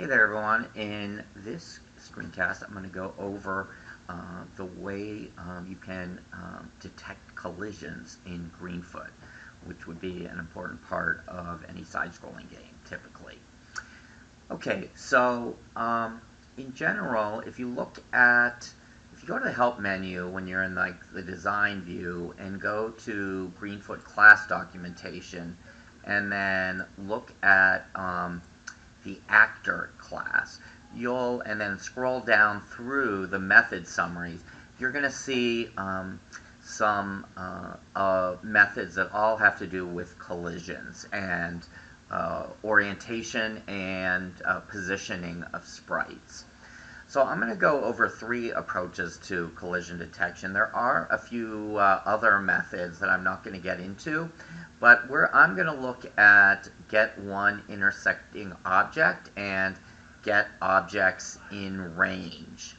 Hey there everyone, in this screencast I'm going to go over the way you can detect collisions in Greenfoot, which would be an important part of any side-scrolling game typically. Okay, so in general, if you go to the help menu when you're in like the design view and go to Greenfoot class documentation and then look at the actor class, and then scroll down through the method summaries, you're going to see some methods that all have to do with collisions and orientation and positioning of sprites. So I'm going to go over three approaches to collision detection. There are a few other methods that I'm not going to get into, but I'm going to look at get one intersecting object and get objects in range.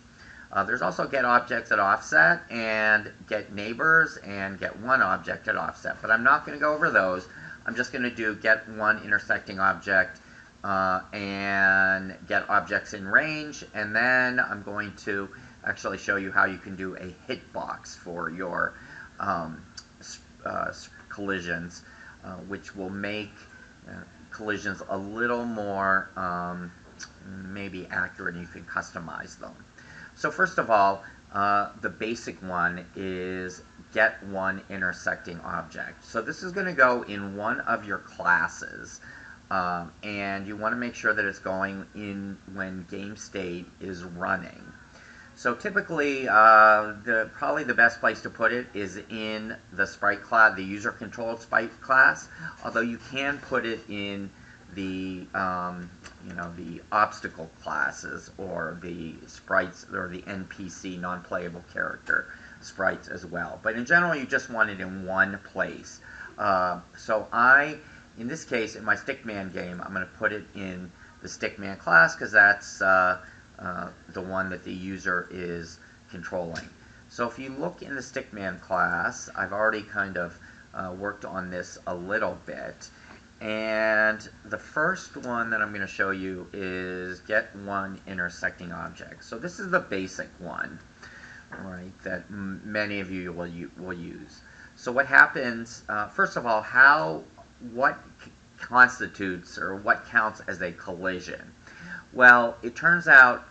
There's also get objects at offset and get neighbors and get one object at offset, but I'm not going to go over those. I'm just going to do get one intersecting object and get objects in range, and then I'm going to actually show you how you can do a hitbox for your collisions, which will make collisions a little more maybe accurate, and you can customize them. So first of all, the basic one is get one intersecting object. So this is going to go in one of your classes, and you want to make sure that it's going in when game state is running. So typically, probably the best place to put it is in the sprite class, the user-controlled sprite class. Although you can put it in the the obstacle classes or the sprites or the NPC non-playable character sprites as well. But in general, you just want it in one place. In this case, in my Stickman game, I'm going to put it in the Stickman class because that's the one that the user is controlling. So if you look in the Stickman class, I've already kind of worked on this a little bit. And the first one that I'm going to show you is get one intersecting object. So this is the basic one, right, that many of you will use. So what happens, first of all, what constitutes or what counts as a collision? Well, it turns out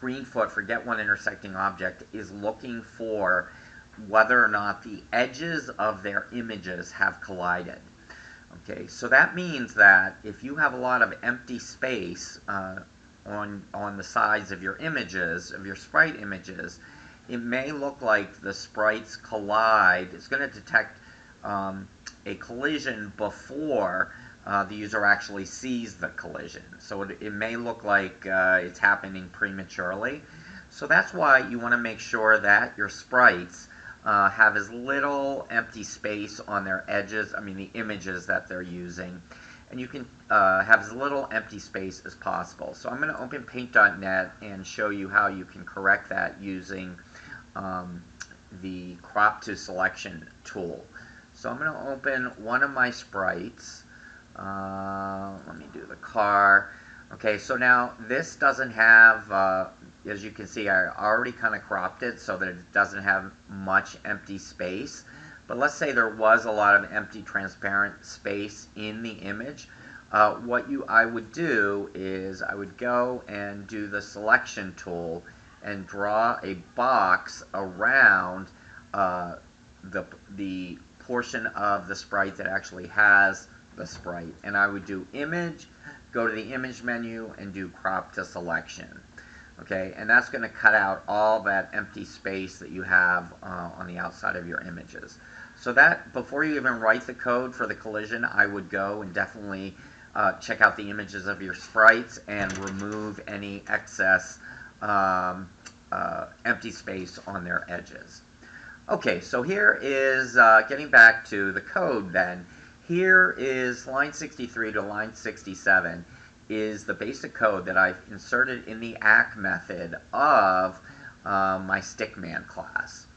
Greenfoot for get one intersecting object is looking for whether or not the edges of their images have collided. Okay, so that means that if you have a lot of empty space on the sides of your images, of your sprite images, it may look like the sprites collide. It's going to detect a collision before the user actually sees the collision. So it may look like it's happening prematurely. So that's why you want to make sure that your sprites have as little empty space on their edges, the images that they're using, and you can have as little empty space as possible. So I'm going to open paint.net and show you how you can correct that using the crop to selection tool. So I'm going to open one of my sprites. Let me do the car. Okay, so now this doesn't have, as you can see, I already kind of cropped it so that it doesn't have much empty space. But let's say there was a lot of empty transparent space in the image. What I would do is I would go and do the selection tool and draw a box around the portion of the sprite that actually has the sprite. And I would do image, go to the image menu, and do crop to selection. Okay, and that's going to cut out all that empty space that you have on the outside of your images. So that, before you even write the code for the collision, I would go and definitely check out the images of your sprites and remove any excess empty space on their edges. Okay, so here is, getting back to the code then, here is line 63 to line 67 is the basic code that I've inserted in the ACK method of my Stickman class.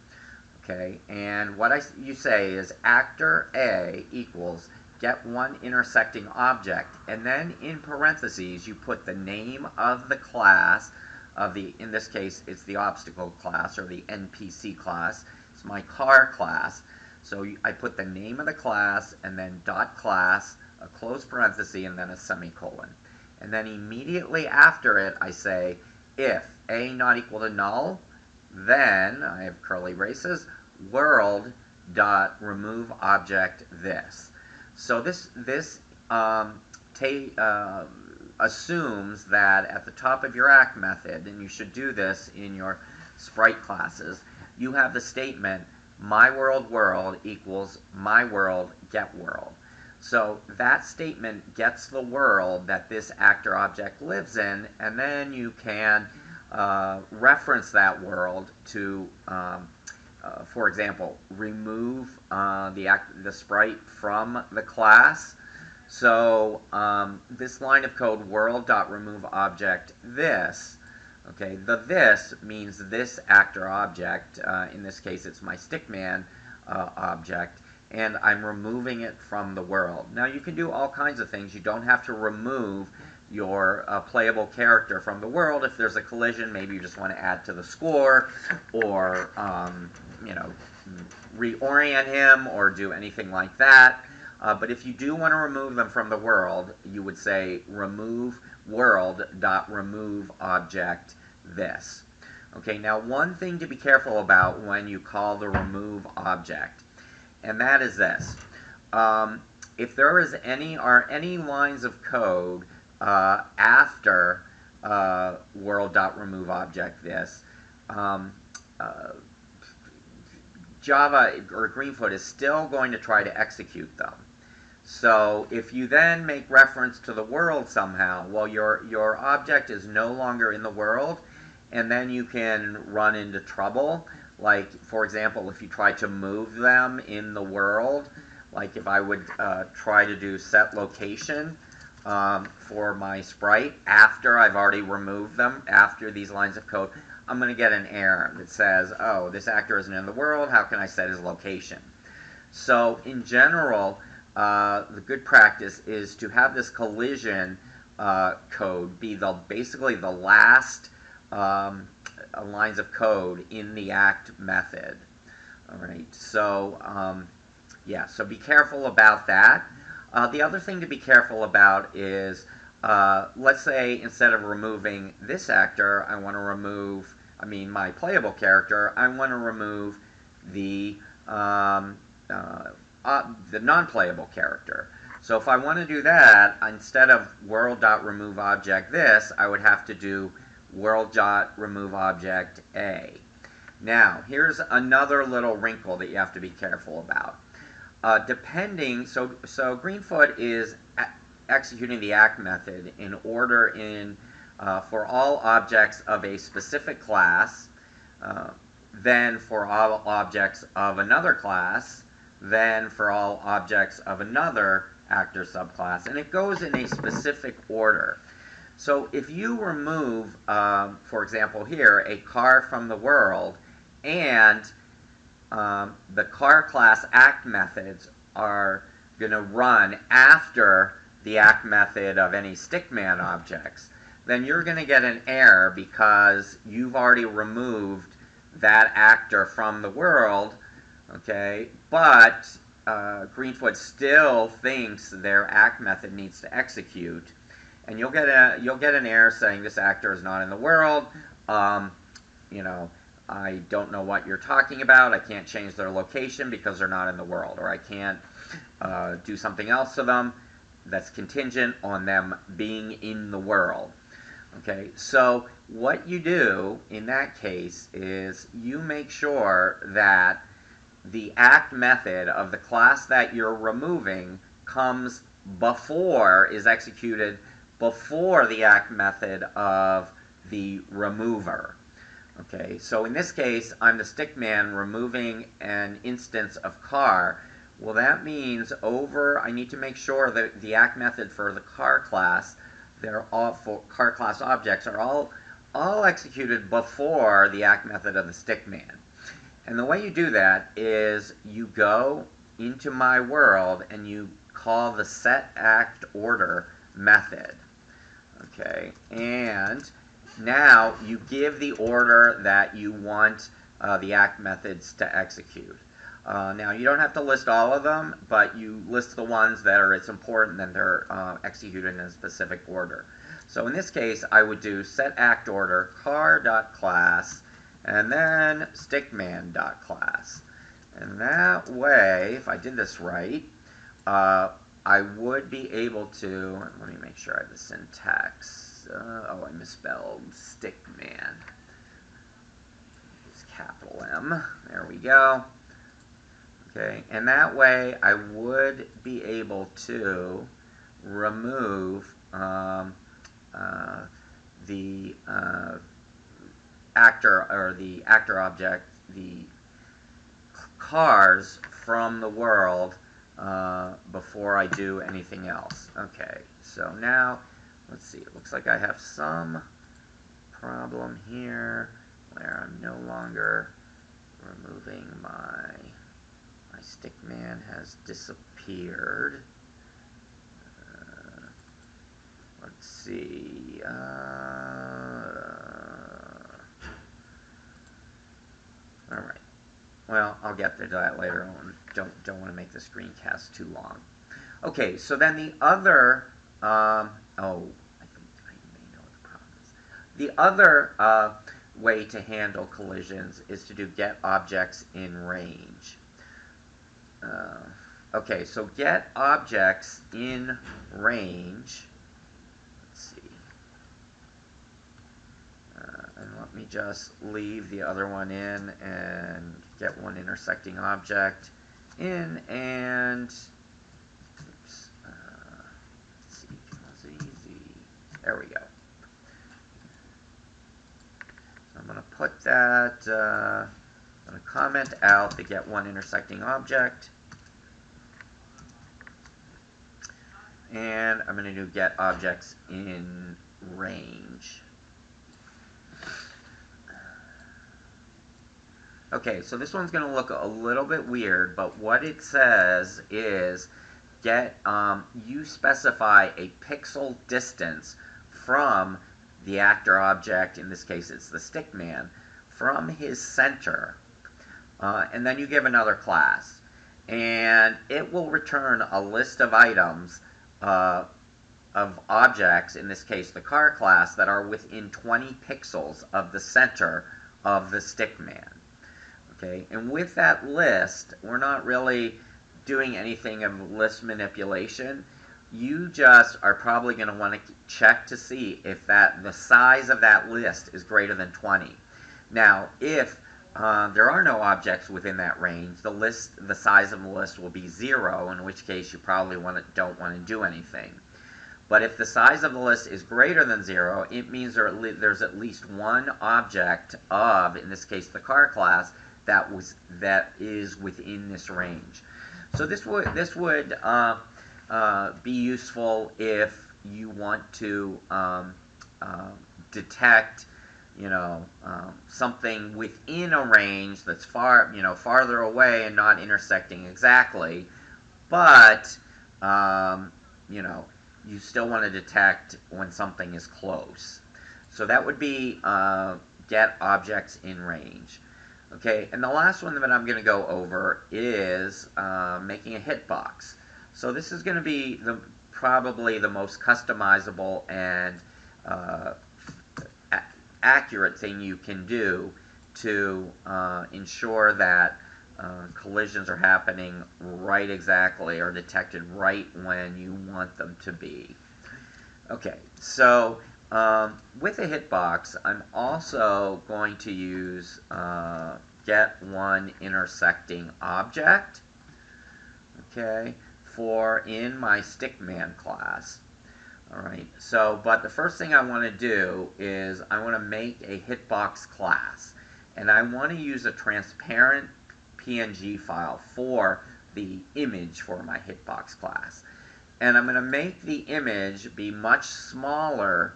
Okay, and what you say is actor A equals get one intersecting object, and then in parentheses you put the name of the class of the, in this case it's the obstacle class or the NPC class. It's my car class. So I put the name of the class and then dot class, a close parenthesis, and then a semicolon. And then immediately after it I say, if A not equal to null, then I have curly braces, world dot remove object this. So this assumes that at the top of your ACT method, and you should do this in your sprite classes, you have the statement my world world equals my world get world. So that statement gets the world that this actor object lives in, and then you can reference that world to for example, remove the sprite from the class. So this line of code, world.removeObject this, okay, the this means this actor object. In this case, it's my stickman object, and I'm removing it from the world. Now, you can do all kinds of things. You don't have to remove your playable character from the world. If there's a collision, maybe you just want to add to the score, or you know, reorient him, or do anything like that. But if you do want to remove them from the world, you would say remove world.remove object this. Okay, now one thing to be careful about when you call the remove object, and that is this. If there is any lines of code after world.removeObject this, Java or Greenfoot is still going to try to execute them. So if you then make reference to the world somehow, well, your object is no longer in the world, and then you can run into trouble. Like, for example, if you try to move them in the world, like if I would try to do set location for my sprite after I've already removed them, after these lines of code, I'm going to get an error that says, oh, this actor isn't in the world, how can I set his location? So in general, the good practice is to have this collision code be basically the last lines of code in the ACT method. All right, so yeah, so be careful about that. The other thing to be careful about is, let's say instead of removing this actor, I want to remove, my playable character, I want to remove the non-playable character. So if I want to do that, instead of world.removeObject this, I would have to do world.removeObject A. Now, here's another little wrinkle that you have to be careful about. So Greenfoot is executing the ACT method in order for all objects of a specific class, then for all objects of another class, then for all objects of another actor subclass, and it goes in a specific order. So if you remove, for example here, a car from the world, and the car class ACT methods are going to run after the ACT method of any stickman objects, then you're going to get an error because you've already removed that actor from the world, okay, but Greenfoot still thinks their ACT method needs to execute, and you'll get an error saying this actor is not in the world. You know, I don't know what you're talking about. I can't change their location because they're not in the world, or I can't do something else to them that's contingent on them being in the world. Okay, so what you do in that case is you make sure that the ACT method of the class that you're removing is executed before the ACT method of the remover. Okay, so in this case, I'm the stickman removing an instance of car. Well, that means I need to make sure that the ACT method for the car class, for car class objects, are all executed before the ACT method of the stickman. And the way you do that is you go into my world and you call the setActOrder method. Okay, and now you give the order that you want the act methods to execute. Now, you don't have to list all of them, but you list the ones that are it's important that they're executed in a specific order. So in this case, I would do setActOrder car.class and then stickman.class. And that way, if I did this right, I would be able to, let me make sure I have the syntax. Oh, I misspelled stickman. It's capital M. There we go. Okay, and that way I would be able to remove the actor, or the actor object, the cars from the world before I do anything else. Okay, so now, let's see, it looks like I have some problem here where I'm no longer removing my stickman has disappeared. Let's see. All right. Well, I'll get to that later on. Don't want to make the screencast too long. Okay, so then the other, I think I may know what the problem is. The other way to handle collisions is to do get objects in range. Okay, so get objects in range. Let's see. And let me just leave the other one in and get one intersecting object in, and oops, let's see, easy. There we go. So I'm going to put that, I'm going to comment out the get one intersecting object, and I'm going to do get objects in range. Okay, so this one's going to look a little bit weird, but what it says is you specify a pixel distance from the actor object, in this case it's the stickman, from his center, and then you give another class. And it will return a list of items of objects, in this case the car class, that are within 20 pixels of the center of the stickman. Okay, and with that list, we're not really doing anything of list manipulation. You just are probably going to want to check to see if the size of that list is greater than 20. Now, if there are no objects within that range, the size of the list will be 0, in which case you probably don't want to do anything. But if the size of the list is greater than 0, it means there's at least one object of, in this case, the car class, that is within this range. So this would be useful if you want to detect, something within a range that's farther away and not intersecting exactly, but you still want to detect when something is close. So that would be get objects in range. Okay, and the last one that I'm going to go over is making a hitbox. So this is going to be probably the most customizable and accurate thing you can do to ensure that collisions are happening right exactly, or detected right when you want them to be. Okay, so with a hitbox, I'm also going to use get one intersecting object, okay, in my stickman class. Alright, but the first thing I want to do is I want to make a hitbox class, and I want to use a transparent PNG file for the image for my hitbox class. And I'm going to make the image be much smaller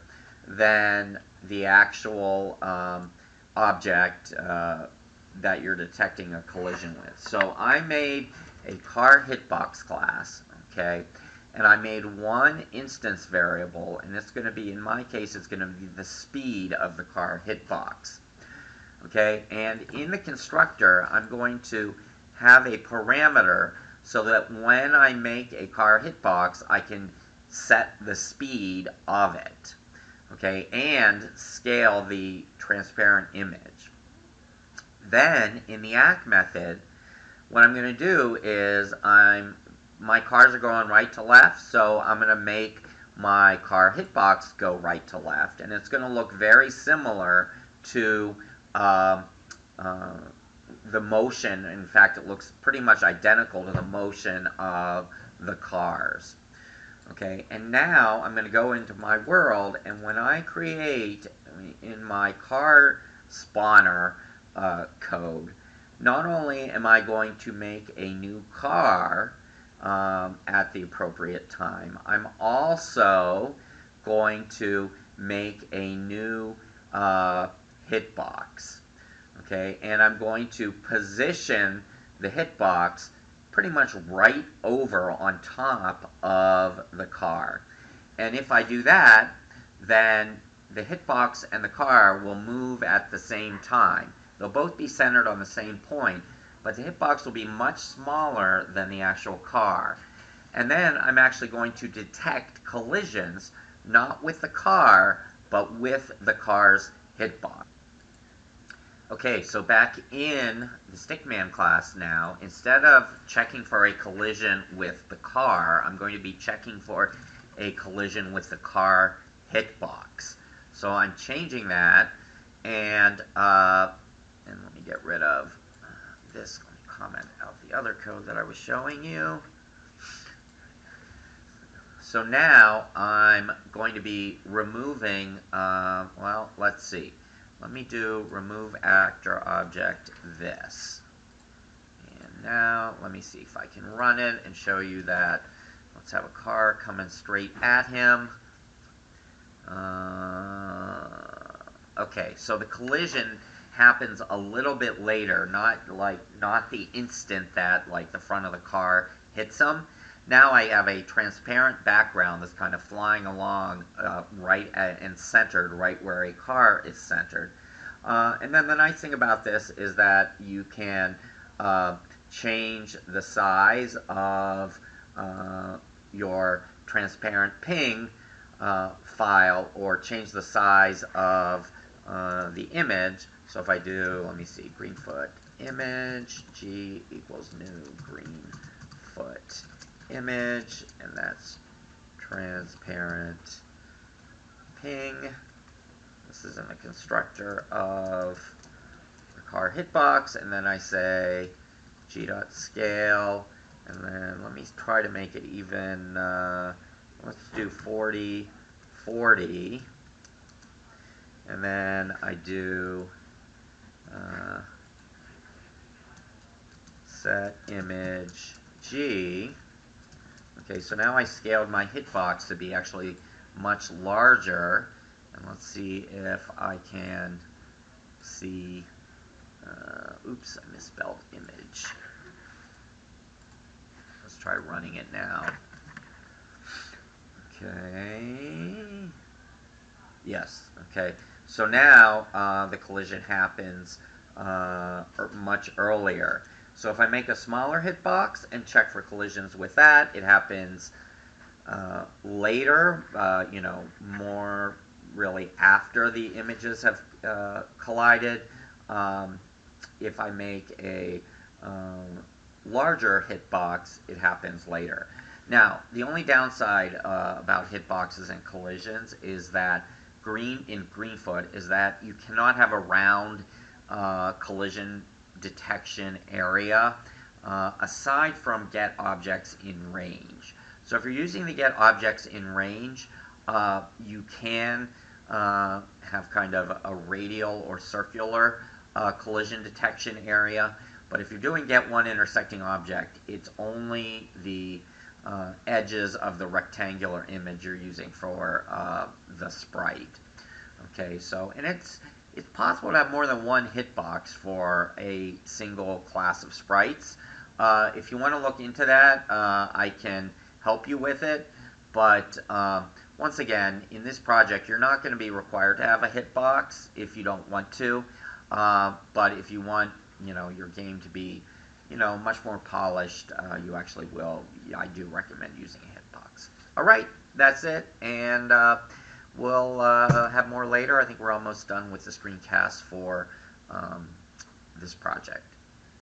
than the actual object that you're detecting a collision with. So I made a car hitbox class, okay? And I made one instance variable, and it's going to be, in my case, it's going to be the speed of the car hitbox, okay? And in the constructor, I'm going to have a parameter so that when I make a car hitbox, I can set the speed of it, okay, and scale the transparent image. Then, in the act method, what I'm going to do is my cars are going right to left, so I'm going to make my car hitbox go right to left, and it's going to look very similar to the motion. In fact, it looks pretty much identical to the motion of the cars. Okay, and now I'm going to go into my world, and when I create in my car spawner code, not only am I going to make a new car at the appropriate time, I'm also going to make a new hitbox. Okay, and I'm going to position the hitbox pretty much right over on top of the car. And if I do that, then the hitbox and the car will move at the same time. They'll both be centered on the same point, but the hitbox will be much smaller than the actual car. And then I'm actually going to detect collisions, not with the car, but with the car's hitbox. Okay, so back in the Stickman class now, instead of checking for a collision with the car, I'm going to be checking for a collision with the car hitbox. So I'm changing that, and let me get rid of this. Let me comment out the other code that I was showing you. So now I'm going to be removing, well, let's see. Let me do remove actor object this. And now let me see if I can run it and show you that. Let's have a car coming straight at him. Okay, so the collision happens a little bit later, not the instant that the front of the car hits him. Now I have a transparent background that's kind of flying along and centered right where a car is centered. And then the nice thing about this is that you can change the size of your transparent ping file, or change the size of the image. So if I do, let me see, Greenfoot image, G equals new Greenfoot image, and that's transparent ping. This is in the constructor of the car hitbox, and then I say g.scale, and then let me try to make it even, let's do 40, 40, and then I do set image G. Okay, so now I scaled my hitbox to be actually much larger, and let's see if I can see, oops, I misspelled image. Let's try running it now. Okay, yes, okay, so now the collision happens much earlier. So if I make a smaller hitbox and check for collisions with that, it happens later, more really after the images have collided. If I make a larger hitbox, it happens later. Now, the only downside about hitboxes and collisions is that in Greenfoot is that you cannot have a round collision detection area aside from get objects in range. So if you're using the get objects in range, you can have kind of a radial or circular collision detection area, but if you're doing get one intersecting object, it's only the edges of the rectangular image you're using for the sprite. Okay, so, and it's possible to have more than one hitbox for a single class of sprites. If you want to look into that, I can help you with it. But once again, in this project, you're not going to be required to have a hitbox if you don't want to. But if you want, your game to be, much more polished, you actually will. I do recommend using a hitbox. All right, that's it, and we'll have more later. I think we're almost done with the screencast for this project.